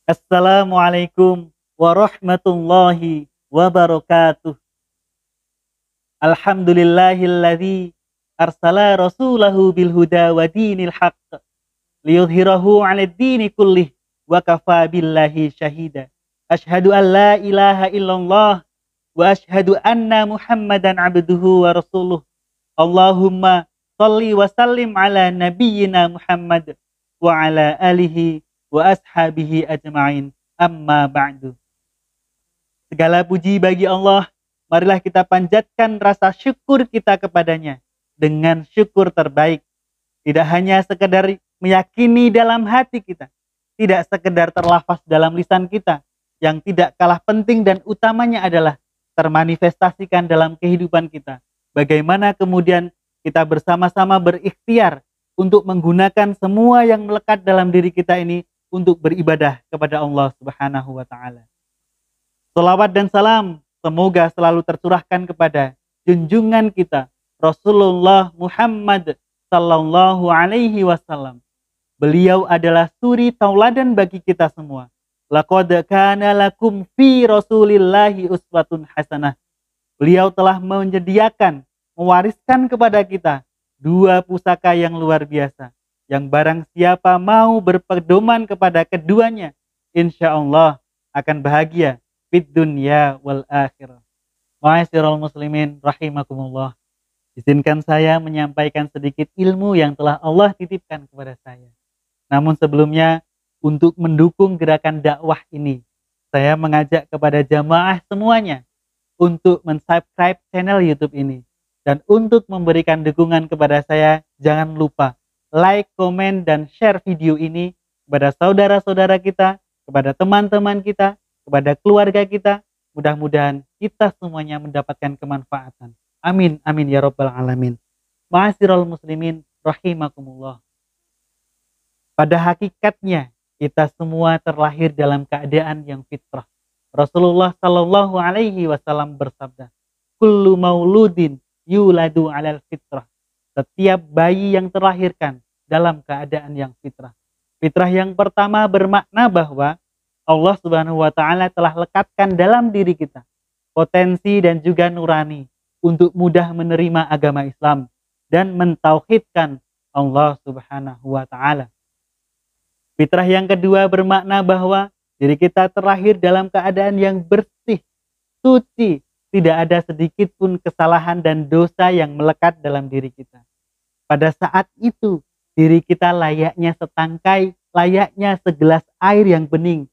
Assalamualaikum warahmatullahi wabarakatuh. Alhamdulillahilladzi arsala rasulahu bil huda wa dinil haqq liyudhhirahu 'alad dini kullih wa kafa billahi syahida. Asyhadu an la ilaha illallah wa asyhadu anna Muhammadan abduhu wa rasuluh. Allahumma shalli wa sallim ala nabiyyina Muhammad wa ala alihi wa ashabihi ajma'in. Amma ba'du. Segala puji bagi Allah. Marilah kita panjatkan rasa syukur kita kepadanya dengan syukur terbaik. Tidak hanya sekedar meyakini dalam hati kita, tidak sekedar terlafaz dalam lisan kita, yang tidak kalah penting dan utamanya adalah termanifestasikan dalam kehidupan kita. Bagaimana kemudian kita bersama-sama berikhtiar untuk menggunakan semua yang melekat dalam diri kita ini untuk beribadah kepada Allah Subhanahu wa Ta'ala. Salawat dan salam semoga selalu tercurahkan kepada junjungan kita Rasulullah Muhammad sallallahu alaihi wasallam. Beliau adalah suri tauladan bagi kita semua. Laqad kana lakum fi Rasulillahi uswatun hasanah. Beliau telah menyediakan, mewariskan kepada kita dua pusaka yang luar biasa, yang barang siapa mau berpedoman kepada keduanya, insya Allah akan bahagia fid dunya wal akhirah. Ma'asyiral muslimin rahimakumullah. Izinkan saya menyampaikan sedikit ilmu yang telah Allah titipkan kepada saya. Namun sebelumnya, untuk mendukung gerakan dakwah ini, saya mengajak kepada jamaah semuanya untuk mensubscribe channel YouTube ini. Dan untuk memberikan dukungan kepada saya, jangan lupa like, komen, dan share video ini kepada saudara-saudara kita, kepada teman-teman kita, kepada keluarga kita. Mudah-mudahan kita semuanya mendapatkan kemanfaatan. Amin, amin ya rabbal alamin. Ma'asyiral muslimin rahimakumullah. Pada hakikatnya kita semua terlahir dalam keadaan yang fitrah. Rasulullah sallallahu alaihi wasallam bersabda, kullu mauludin yuladu alal fitrah. Setiap bayi yang terlahirkan dalam keadaan yang fitrah. Fitrah yang pertama bermakna bahwa Allah Subhanahu wa Ta'ala telah lekatkan dalam diri kita potensi dan juga nurani untuk mudah menerima agama Islam dan mentauhidkan Allah Subhanahu wa Ta'ala. Fitrah yang kedua bermakna bahwa diri kita terlahir dalam keadaan yang bersih, suci, tidak ada sedikit pun kesalahan dan dosa yang melekat dalam diri kita. Pada saat itu, diri kita layaknya setangkai, layaknya segelas air yang bening.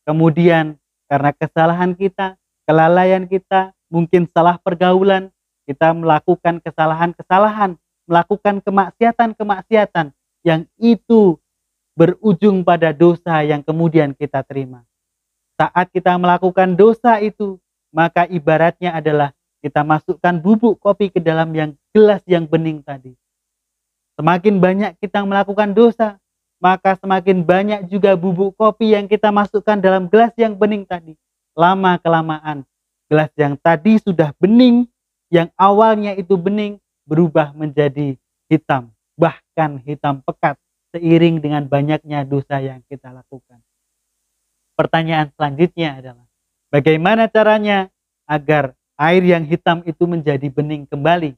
Kemudian karena kesalahan kita, kelalaian kita, mungkin salah pergaulan, kita melakukan kesalahan-kesalahan, melakukan kemaksiatan-kemaksiatan yang itu berujung pada dosa yang kemudian kita terima. Saat kita melakukan dosa itu, maka ibaratnya adalah kita masukkan bubuk kopi ke dalam yang gelas yang bening tadi. Semakin banyak kita melakukan dosa, maka semakin banyak juga bubuk kopi yang kita masukkan dalam gelas yang bening tadi. Lama-kelamaan, gelas yang tadi sudah bening, yang awalnya itu bening, berubah menjadi hitam. Bahkan hitam pekat, seiring dengan banyaknya dosa yang kita lakukan. Pertanyaan selanjutnya adalah, bagaimana caranya agar air yang hitam itu menjadi bening kembali?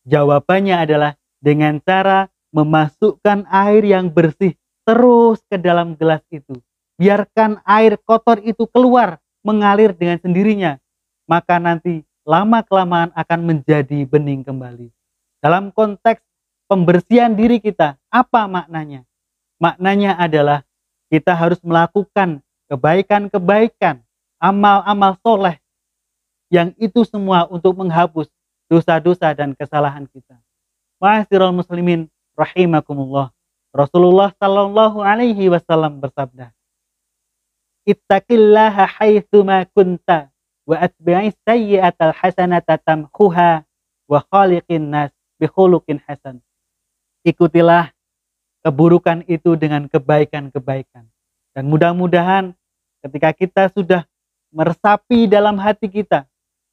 Jawabannya adalah dengan cara memasukkan air yang bersih terus ke dalam gelas itu. Biarkan air kotor itu keluar, mengalir dengan sendirinya. Maka nanti lama-kelamaan akan menjadi bening kembali. Dalam konteks pembersihan diri kita, apa maknanya? Maknanya adalah kita harus melakukan kebaikan-kebaikan, amal-amal soleh, yang itu semua untuk menghapus dosa-dosa dan kesalahan kita. Ma'asyiral muslimin rahimakumullah. Rasulullah sallallahu alaihi wasallam bersabda, ittaqillaha haitsuma kunta wa atbi'is sayyi'atal hasanata tamhuha wa khaliqin nas bi khuluqin hasan. Ikutilah keburukan itu dengan kebaikan-kebaikan. Dan mudah-mudahan ketika kita sudah meresapi dalam hati kita,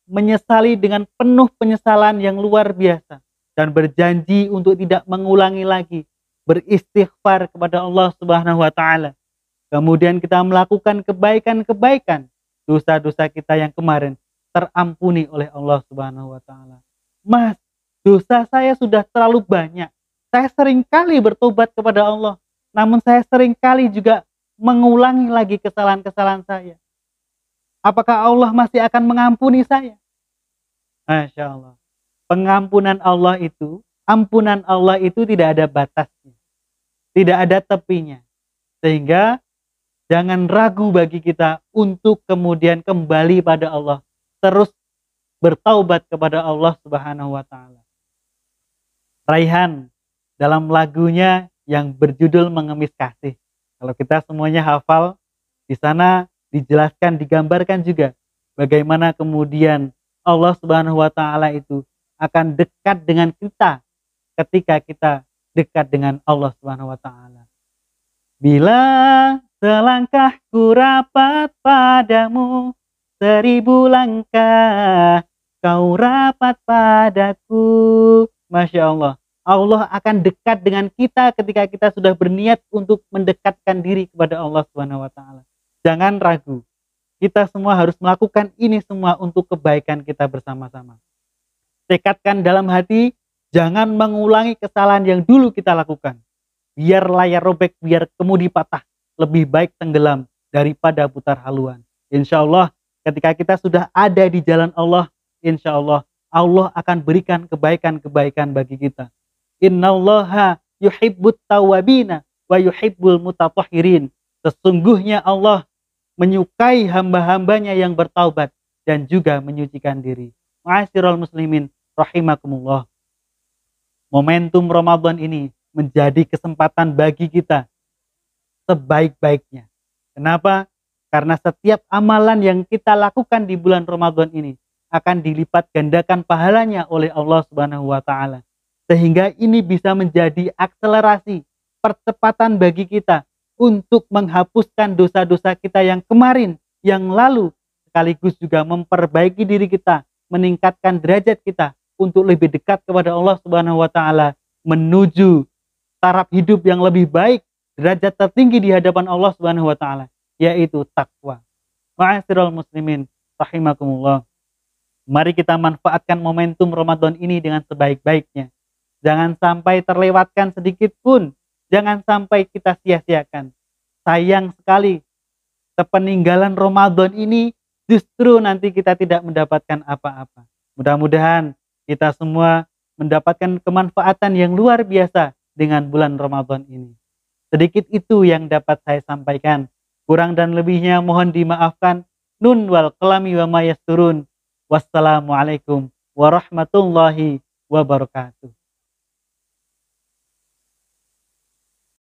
menyesali dengan penuh penyesalan yang luar biasa, dan berjanji untuk tidak mengulangi lagi, beristighfar kepada Allah Subhanahu wa Ta'ala, kemudian kita melakukan kebaikan-kebaikan, dosa-dosa kita yang kemarin terampuni oleh Allah Subhanahu wa taala. Mas, dosa saya sudah terlalu banyak. Saya seringkali bertobat kepada Allah, namun saya seringkali juga mengulangi lagi kesalahan-kesalahan saya. Apakah Allah masih akan mengampuni saya? Masya Allah. Pengampunan Allah itu, ampunan Allah itu tidak ada batasnya. Tidak ada tepinya. Sehingga jangan ragu bagi kita untuk kemudian kembali pada Allah. Terus bertaubat kepada Allah Subhanahu wa taala. Raihan dalam lagunya yang berjudul Mengemis Kasih. Kalau kita semuanya hafal, di sana dijelaskan, digambarkan juga bagaimana kemudian Allah Subhanahu wa taala itu akan dekat dengan kita ketika kita dekat dengan Allah Subhanahu wa taala. Bila selangkahku rapat padamu, 1000 langkah kau rapat padaku. Masya Allah. Allah akan dekat dengan kita ketika kita sudah berniat untuk mendekatkan diri kepada Allah Subhanahu wa taala. Jangan ragu. Kita semua harus melakukan ini semua untuk kebaikan kita bersama-sama. Tekadkan dalam hati, jangan mengulangi kesalahan yang dulu kita lakukan. Biar layar robek, biar kemudi patah. Lebih baik tenggelam daripada putar haluan. Insya Allah ketika kita sudah ada di jalan Allah, insya Allah Allah akan berikan kebaikan-kebaikan bagi kita. Innallaha yuhibbut tawwabina wa yuhibbul mutatahhirin. Sesungguhnya Allah menyukai hamba-hambanya yang bertaubat dan juga menyucikan diri. Ma'asyiral muslimin rahimakumullah. Momentum Ramadan ini menjadi kesempatan bagi kita sebaik-baiknya. Kenapa? Karena setiap amalan yang kita lakukan di bulan Ramadan ini akan dilipat gandakan pahalanya oleh Allah Subhanahu wa taala. Sehingga ini bisa menjadi akselerasi, percepatan bagi kita untuk menghapuskan dosa-dosa kita yang kemarin, yang lalu, sekaligus juga memperbaiki diri kita, meningkatkan derajat kita untuk lebih dekat kepada Allah Subhanahu wa taala, menuju taraf hidup yang lebih baik, derajat tertinggi di hadapan Allah Subhanahu wa taala, yaitu takwa. Ma'asyiral muslimin rahimakumullah. Mari kita manfaatkan momentum Ramadan ini dengan sebaik-baiknya. Jangan sampai terlewatkan sedikit pun. Jangan sampai kita sia-siakan. Sayang sekali sepeninggalan Ramadan ini justru nanti kita tidak mendapatkan apa-apa. Mudah-mudahan kita semua mendapatkan kemanfaatan yang luar biasa dengan bulan Ramadan ini. Sedikit itu yang dapat saya sampaikan. Kurang dan lebihnya mohon dimaafkan. Nun wal qalami wa ma yasturun. Wassalamualaikum warahmatullahi wabarakatuh.